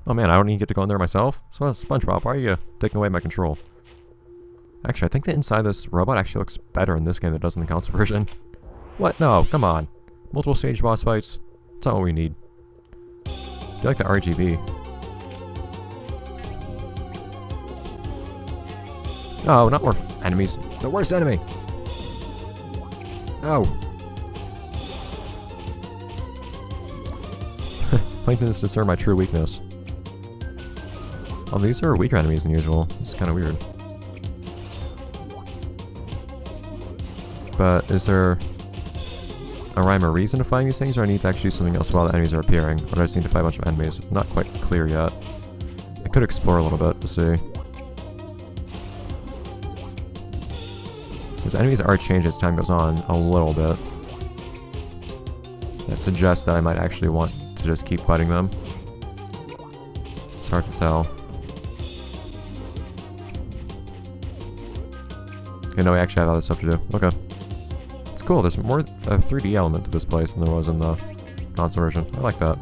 Oh man, I don't even get to go in there myself? So Spongebob, why are you taking away my control? Actually, I think the inside of this robot actually looks better in this game than it does in the console version. What? No, come on. Multiple stage boss fights? That's not what we need. Do you like the RGB? Oh, not more enemies. The worst enemy! Oh. Plankton is discern my true weakness. Oh, these are weaker enemies than usual. This is kind of weird. But is there a rhyme or reason to fighting these things, or I need to actually do something else while the enemies are appearing? Or do I just need to fight a bunch of enemies? Not quite clear yet. I could explore a little bit to see. Because enemies are changing as time goes on a little bit. That suggests that I might actually want to just keep fighting them. It's hard to tell. Okay, no, we actually have other stuff to do. Okay. It's cool, there's more 3D element to this place than there was in the console version. I like that.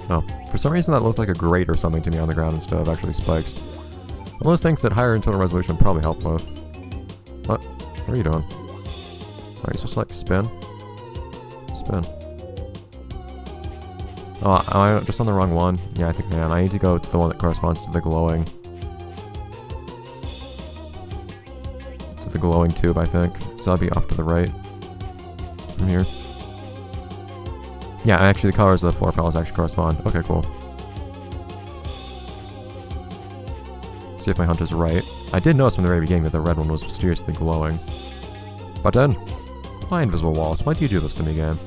Oh, for some reason that looked like a grate or something to me on the ground instead of actually spikes. One of those things that higher internal resolution probably help with. What? What are you doing? Are you supposed to like spin? Spin. Oh, am I just on the wrong one? Yeah, I think I am. I need to go to the one that corresponds to the glowing. To the glowing tube, I think. So I'll be off to the right. From here. Yeah, actually the colors of the floor panels actually correspond. Okay, cool. See if my hunt is right. I did notice from the very beginning that the red one was mysteriously glowing. But then, why invisible walls? Why do you do this to me, game?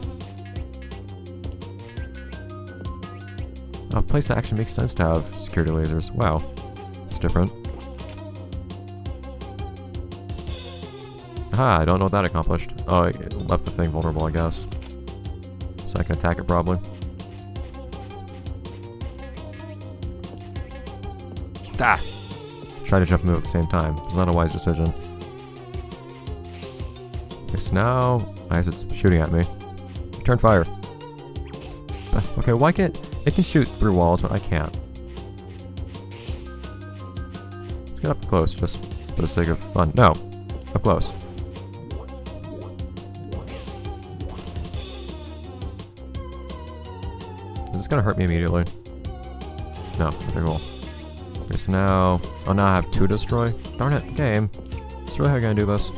A place that actually makes sense to have security lasers. Wow. It's different. Aha, I don't know what that accomplished. Oh, it left the thing vulnerable, I guess. So I can attack it, probably. Ah! Try to jump and move at the same time. It's not a wise decision. Okay, so now, as it's shooting at me, return fire. Okay, why can't it can shoot through walls, but I can't. Let's get up close, just for the sake of fun. No, up close. Is this gonna hurt me immediately? No. Okay, cool. Okay, so now... Oh, now I have 2 to destroy? Darn it, game. That's really how you're gonna do this.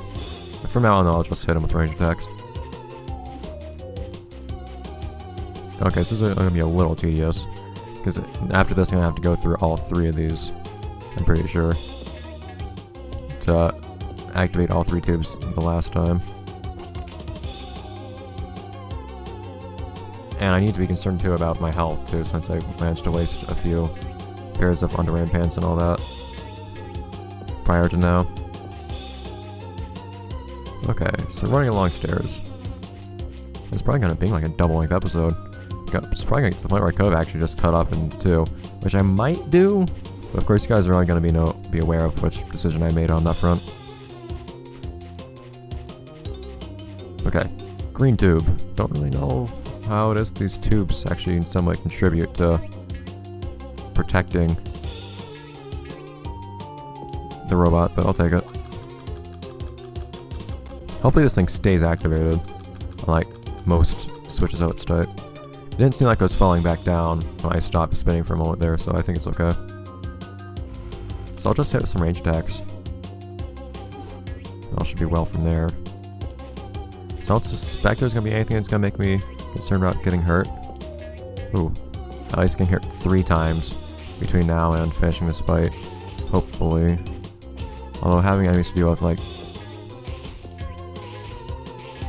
From now on, I'll just hit him with range attacks. Okay, so this is gonna be a little tedious. Because after this, I'm gonna have to go through all 3 of these. I'm pretty sure. To activate all 3 tubes the last time. And I need to be concerned too about my health too, since I managed to waste a few pairs of underwear pants and all that prior to now. Okay, so running along stairs. It's probably gonna be like a double-length episode. It's probably gonna get to the point where I could have actually just cut up into 2, which I might do. But of course, you guys are only gonna be aware of which decision I made on that front. Okay, green tube. Don't really know how it is these tubes actually in some way contribute to protecting the robot, but I'll take it. Hopefully this thing stays activated, unlike most switches of its type. It didn't seem like it was falling back down when I stopped spinning for a moment there, so I think it's okay. So I'll just hit with some range attacks. All should be well from there. So I don't suspect there's going to be anything that's going to make me concerned about getting hurt. Ooh. At least getting hurt 3 times between now and finishing this fight. Hopefully. Although having enemies to deal with, like,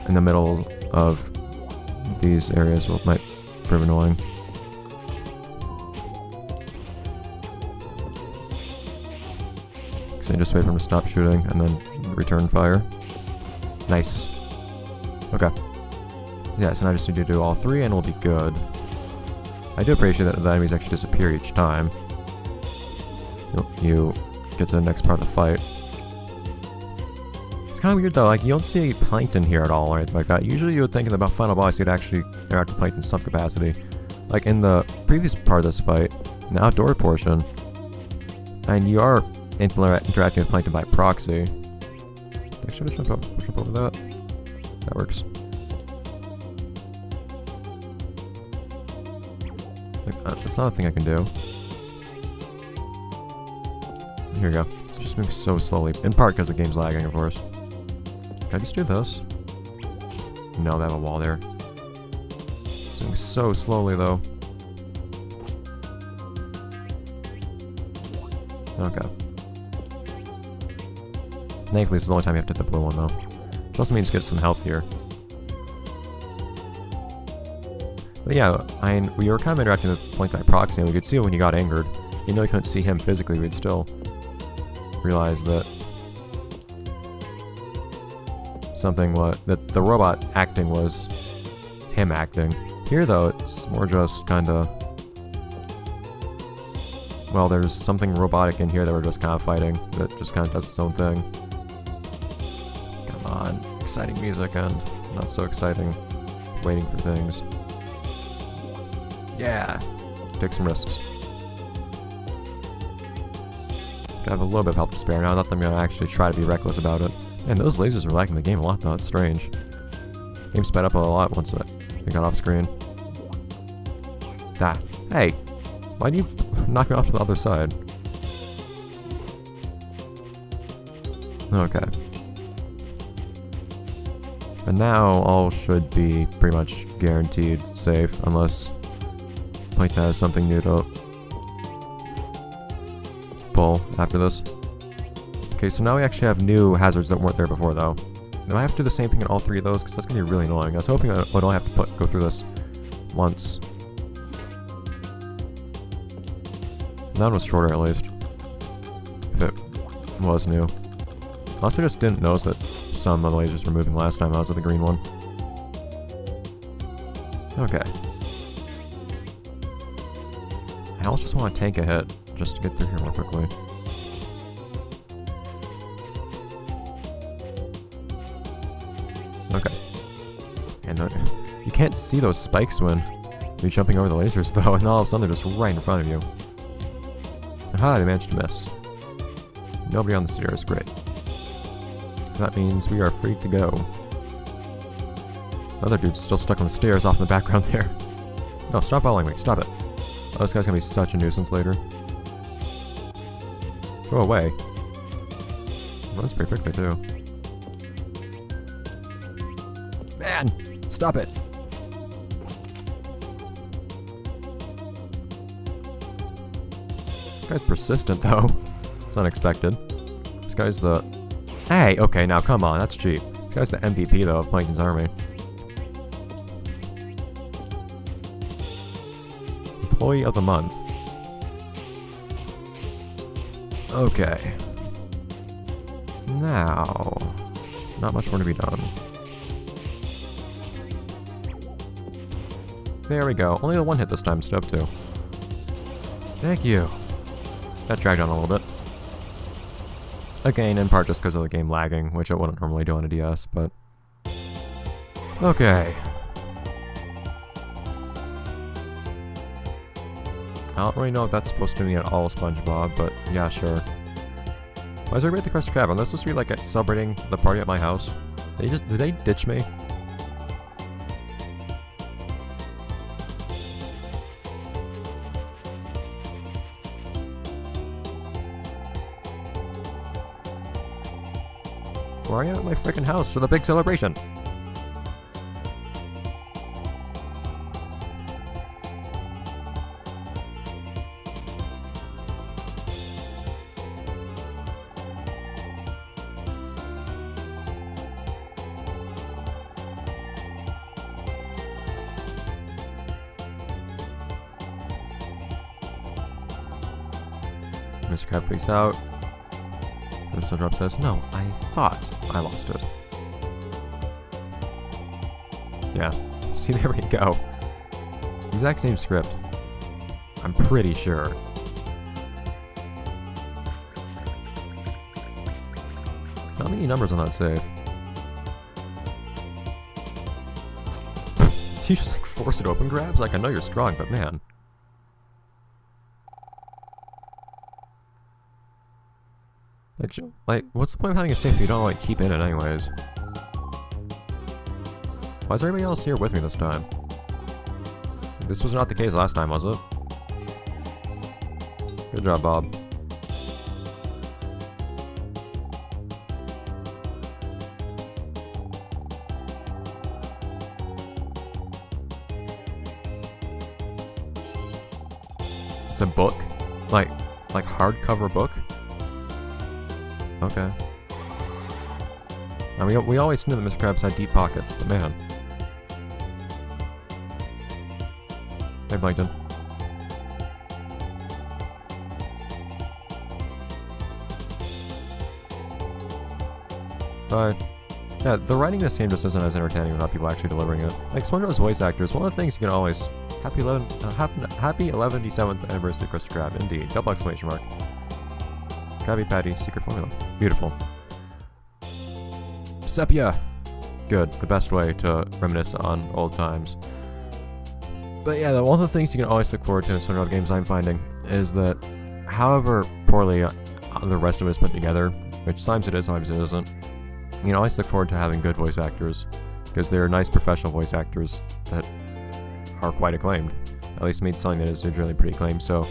in the middle of these areas might prove annoying. So just wait for him to stop shooting and then return fire. Nice. Okay. Yeah, so now I just need to do all 3 and we'll be good. I do appreciate that the enemies actually disappear each time you get to the next part of the fight. It's kind of weird though, like you don't see Plankton here at all or anything like that. Usually you would think in the final boss you'd actually interact with Plankton in some capacity. like in the previous part of this fight, in the outdoor portion, and you are interacting with Plankton by proxy. Actually, jump over that. That works. Like, that's not a thing I can do. Here we go. It's just moving so slowly. In part because the game's lagging, of course. Can I just do this? No, they have a wall there. It's moving so slowly, though. Okay. Thankfully, this is the only time you have to hit the blue one, though. Which also means get some health here. But yeah, we were kind of interacting with Plankton by proxy, and we could see it when he got angered. Even though we couldn't see him physically, we'd still realize that that the robot acting was him acting. Here, though, it's more just kind of... Well, there's something robotic in here that we're just kind of fighting, that just kind of does its own thing. Come on. Exciting music and not so exciting waiting for things. Yeah! Take some risks. I have a little bit of health to spare now, not that I'm going to actually try to be reckless about it. And those lasers are lagging the game a lot, though. It's strange. Game sped up a lot once it got off screen. Ah. Hey! Why'd you knock me off to the other side? Okay. And now all should be pretty much guaranteed safe, unless Plankton has something new to pull after this. Okay, so now we actually have new hazards that weren't there before, though. Do I have to do the same thing in all three of those? Because that's going to be really annoying. I was hoping I would only have to go through this once. That one was shorter, at least. If it was new. Also, just didn't notice that some of the lasers were moving last time I was at the green one. Okay. I almost just want to tank a hit, just to get through here more quickly. Okay. And you can't see those spikes when you're jumping over the lasers, though, and all of a sudden they're just right in front of you. Aha, they managed to miss. Nobody on the stairs, great. That means we are free to go. Another dude's still stuck on the stairs off in the background there. No, stop following me, stop it. Oh, this guy's gonna be such a nuisance later. Go away. Runs pretty quickly, too. Man! Stop it! This guy's persistent, though. It's unexpected. This guy's the... Hey! Okay, now come on, that's cheap. This guy's the MVP, though, of Plankton's army. Employee of the month. Okay. Now... Not much more to be done. There we go. Only the one hit this time, instead of two. Thank you. That dragged on a little bit. Again, in part just because of the game lagging, which it wouldn't normally do on a DS, but... Okay. I don't really know if that's supposed to mean at all Spongebob, but yeah, sure. Why is everybody at the Crusher Cavern? This supposed to be like celebrating the party at my house. Did they ditch me? Why are you at my frickin' house for the big celebration? Mr. Crab freaks out. The Snowdrop says, no, I thought I lost it. Yeah. See, there we go. Exact same script. I'm pretty sure. Not many numbers on that save. Do you just like force it open grabs? Like, I know you're strong, but man. Like, what's the point of having a safe if you don't like keep in it anyways? Why is everybody else here with me this time? This was not the case last time, was it? Good job, Bob. It's a book? Like hardcover book? Okay. I mean, we always knew that Mr. Krabs had deep pockets, but man. Hey, Plankton. Bye. Yeah, the writing in this game just isn't as entertaining without people actually delivering it. Like SpongeBob's voice actors, one of the things you can always... Happy 11th anniversary, Krusty Krab. Indeed. Double exclamation mark. Krabby Patty, secret formula. Beautiful. Sepia! Good. The best way to reminisce on old times. But yeah, one of the things you can always look forward to in SpongeBob games I'm finding is that however poorly the rest of it is put together, which sometimes it is, sometimes it isn't, you can always look forward to having good voice actors, because they're nice professional voice actors that are quite acclaimed. At least made something that is generally pretty acclaimed. So,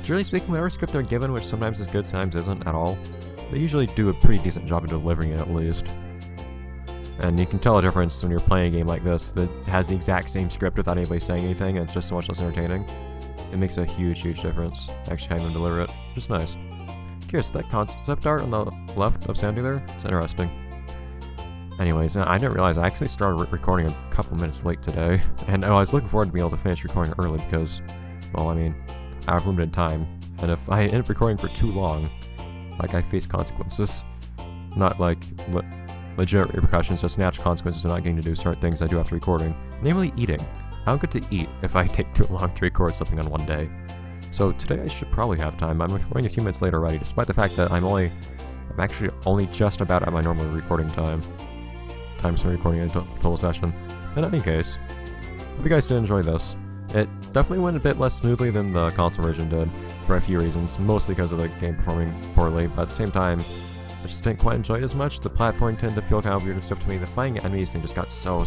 generally speaking, whatever script they're given, which sometimes is good, sometimes isn't at all, they usually do a pretty decent job of delivering it at least. And you can tell a difference when you're playing a game like this that has the exact same script without anybody saying anything, and it's just so much less entertaining. It makes a huge, huge difference actually having them deliver it, which is nice. Curious, that concept art on the left of Sandy there? It's interesting. Anyways, I didn't realize I actually started recording a couple minutes late today, and I was looking forward to being able to finish recording early because, well, I mean, I have limited time, and if I end up recording for too long, like, I face consequences. Not like legit repercussions, just natural consequences of not getting to do certain things I do after recording, namely eating. I don't get to eat if I take too long to record something on one day. So today I should probably have time. I'm recording a few minutes later already, despite the fact that I'm actually only just about at my normal recording time. Times for recording a total session. In any case, hope you guys did enjoy this. It definitely went a bit less smoothly than the console version did, for a few reasons, mostly because of the game performing poorly, but at the same time, I just didn't quite enjoy it as much. The platforming tended to feel kind of weird and stuff to me. The fighting enemies thing just got so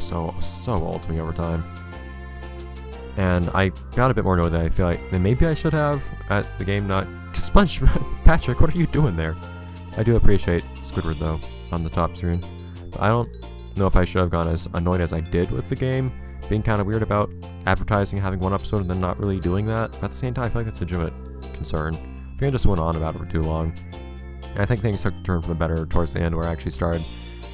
old to me over time. And I got a bit more annoyed than I feel like then maybe I should have at the game not... Patrick, what are you doing there? I do appreciate Squidward though, on the top screen. But I don't know if I should have gone as annoyed as I did with the game, being kind of weird about advertising having one episode and then not really doing that. But at the same time, I feel like that's a legitimate concern. I think I just went on about it for too long. And I think things took a turn for the better towards the end where I actually started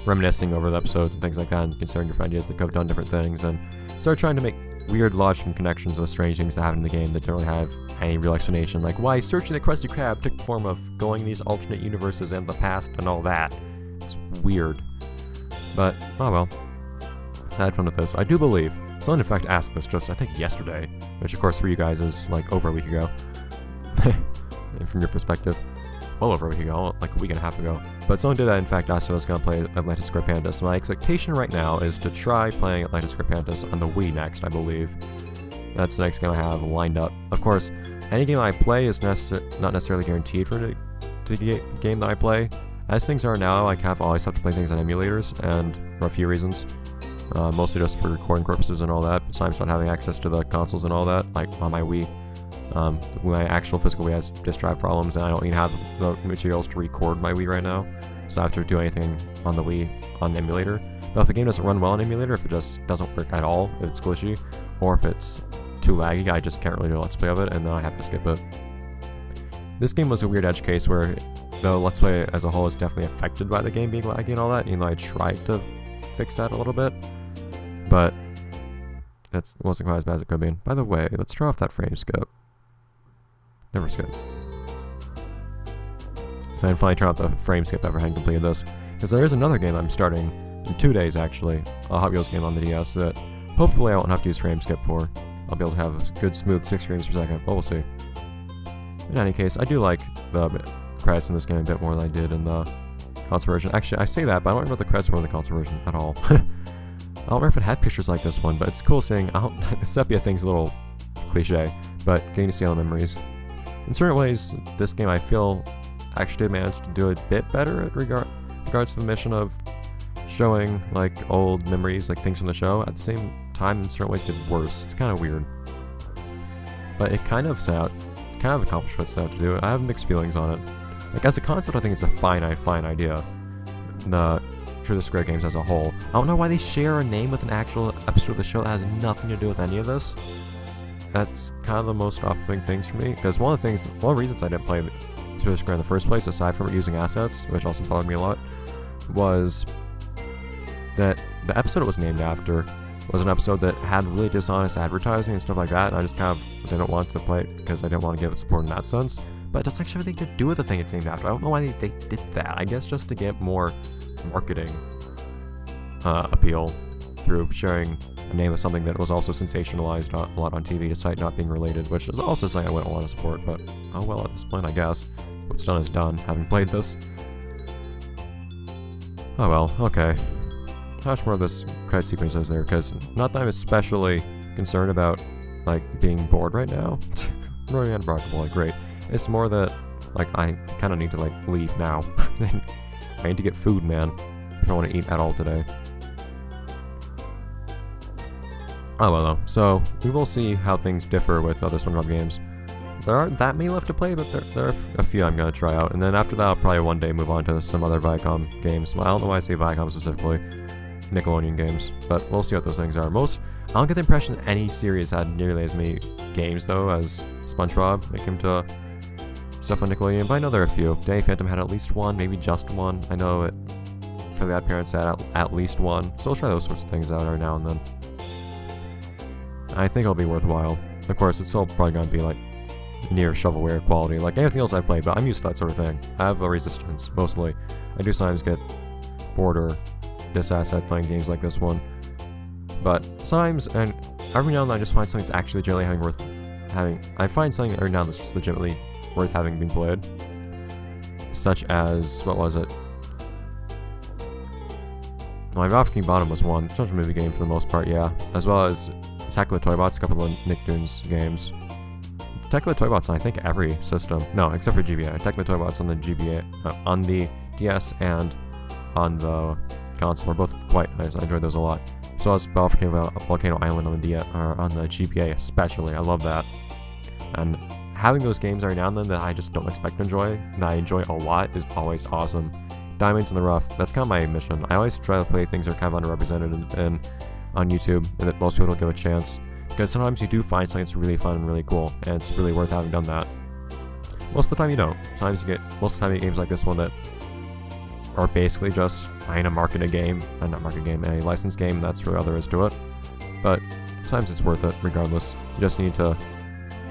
reminiscing over the episodes and things like that and considering different ideas that could have done different things and started trying to make weird logic and connections with strange things that happen in the game that don't really have any real explanation, like why searching the Krusty Krab took the form of going these alternate universes and the past and all that. It's weird. But, oh well. So I had fun with this. I do believe, someone in fact asked this just, I think, yesterday, which of course for you guys is like over a week ago. From your perspective. Well over a week ago, like a week and a half ago. But someone did in fact ask if I was going to play Atlantis Scorpantus. My expectation right now is to try playing Atlantis Scorpantus on the Wii next, I believe. That's the next game I have lined up. Of course, any game I play is not necessarily guaranteed for the game that I play. As things are now, I always have to play things on emulators, and for a few reasons. Mostly just for recording purposes and all that, besides not having access to the consoles and all that, like on my Wii. My actual physical Wii has disk drive problems, and I don't even have the materials to record my Wii right now, so I have to do anything on the Wii on the emulator. But if the game doesn't run well on emulator, if it just doesn't work at all, if it's glitchy, or if it's too laggy, I just can't really do a Let's Play of it, and then I have to skip it. This game was a weird edge case where the Let's Play as a whole is definitely affected by the game being laggy and all that, even though I tried to fix that a little bit, but that wasn't quite as bad as it could be. By the way, let's turn off that frame skip. Never skip. So I finally turn off the frame skip after having completed this, because there is another game I'm starting in 2 days actually, a Hot Wheels game on the DS that hopefully I won't have to use frame skip for. I'll be able to have a good smooth 6 frames per second, but we'll see. In any case, I do like the credits in this game a bit more than I did in the console version. Actually, I say that, but I don't remember the credits more in the console version at all. don't remember if it had pictures like this one, but it's cool seeing, the sepia thing's a little cliche, but getting to see all the memories. In certain ways, this game I feel actually managed to do a bit better at regards to the mission of showing like old memories, like things from the show. At the same time, in certain ways, it did worse. It's kind of weird, but it kind of accomplished what it set out to do. I have mixed feelings on it. Like as a concept, I think it's a fine idea. The Truth Square games as a whole. I don't know why they share a name with an actual episode of the show that has nothing to do with any of this. That's kind of the most off-putting things for me, because one of the reasons I didn't play Truth Square in the first place, aside from using assets, which also bothered me a lot, was that the episode it was named after was an episode that had really dishonest advertising and stuff like that, and I just kind of didn't want to play it because I didn't want to give it support in that sense. But it doesn't actually have anything to do with the thing it's named after. I don't know why they did that. I guess just to get more marketing appeal through sharing a name of something that was also sensationalized a lot on TV, despite not being related, which is also something I wouldn't want to support, but oh well at this point, I guess. What's done is done, having played this. Oh well, okay. How much more of this credit sequence is there? Because not that I'm especially concerned about, like, being bored right now. Really unbreakable, like, great. It's more that, like, I kind of need to, like, leave now. I need to get food, man, if I want to eat at all today. Oh well, though. So, we will see how things differ with other Spongebob games. There aren't that many left to play, but there are a few I'm going to try out. And then after that, I'll probably one day move on to some other Viacom games. Well, I don't know why I say Viacom specifically. Nickelodeon games. But we'll see what those things are. I don't get the impression that any series had nearly as many games, though, as SpongeBob. When it came to stuff on Nickelodeon, but I know there are a few. Danny Phantom had at least one, maybe just one. I know it for the Odd Parents had at least one. So we'll try those sorts of things out every now and then. I think it'll be worthwhile. Of course, it's still probably going to be like near shovelware quality, like anything else I've played, but I'm used to that sort of thing. I have a resistance, mostly. I do sometimes get bored or dissatisfied playing games like this one. But sometimes, and every now and then I just find something that's actually legitimately worth having. I find something every now and then that's just legitimately worth having been played. Such as, what was it? Well, Rocking Bottom was one. It's not a movie game for the most part, yeah. As well as Attack of the Toybots, a couple of Nicktoons games. Attack of the Toybots on I think every system. No, except for GBA. Attack of the Toybots on the GBA, on the DS and on the console were both quite nice. I enjoyed those a lot. As well as Volcano Island on the DS, or on the GBA especially. I love that. And having those games every now and then that I just don't expect to enjoy, that I enjoy a lot, is always awesome. Diamonds in the Rough, that's kind of my mission. I always try to play things that are kind of underrepresented on YouTube, and that most people don't give a chance. Because sometimes you do find something that's really fun and really cool, and it's really worth having done that. Most of the time you don't. Most of the time you get games like this one that are basically just trying to market a game, a licensed game, that's really all there is to it. But sometimes it's worth it, regardless. You just need to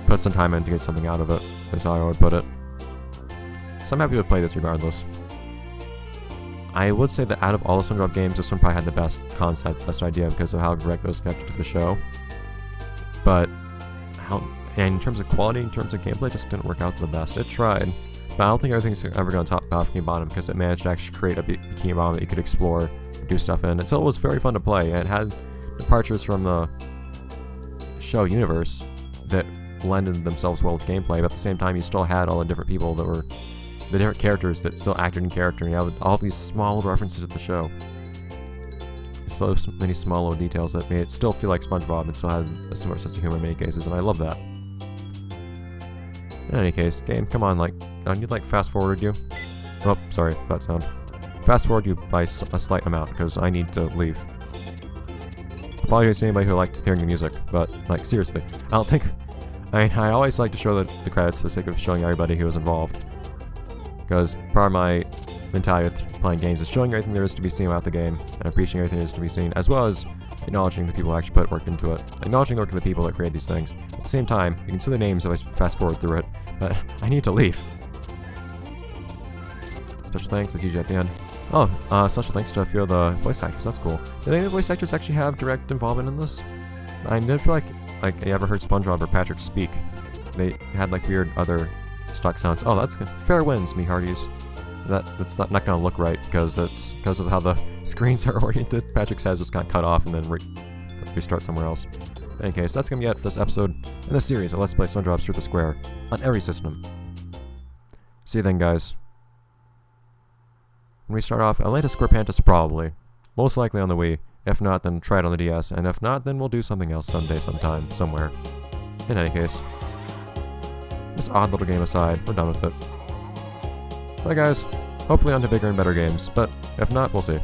put some time in to get something out of it, is how I would put it. So I'm happy to have played this regardless. I would say that out of all the SpongeBob games, this one probably had the best concept, best idea, because of how direct it was connected to the show. But, and in terms of quality, in terms of gameplay, it just didn't work out the best. It tried, but I don't think everything's ever going to top Bikini Bottom, because it managed to actually create a Bikini Bottom that you could explore, do stuff in. And so it was very fun to play, and it had departures from the show universe that blended themselves well with gameplay, but at the same time you still had all the different people that were the different characters that still acted in character, and you have all these small little references to the show. So many small little details that made it still feel like SpongeBob and still had a similar sense of humor in many cases, and I love that. In any case, game, come on, like, I need like fast forward you. Oh, sorry, that sound. Fast forward you by a slight amount, because I need to leave. Apologies to anybody who liked hearing the music, but, like, seriously, I don't think... I always like to show the credits for the sake of showing everybody who was involved. Because part of my mentality with playing games is showing everything there is to be seen about the game, and appreciating everything there is to be seen, as well as acknowledging the people who actually put work into it. Acknowledging the work of the people that create these things. At the same time, you can see the names if I fast forward through it, but I need to leave. Special thanks, that's usually at the end. Oh, special thanks to a few of the voice actors, that's cool. Did any of the voice actors actually have direct involvement in this? I did feel like you ever heard SpongeBob or Patrick speak. They had like weird other stock sounds. Oh, that's good. Fair winds, me hearties. That's not gonna look right because of how the screens are oriented. Patrick's head just got cut off and then restart somewhere else. In any case, that's going to be it for this episode in this series of Let's Play Spongebob Shoot the Square on every system. See you then, guys. When we start off, Atlantis Squarepantis probably. Most likely on the Wii. If not, then try it on the DS. And if not, then we'll do something else someday, sometime, somewhere. In any case. This odd little game aside, we're done with it. Bye guys. Hopefully on to bigger and better games, but if not, we'll see.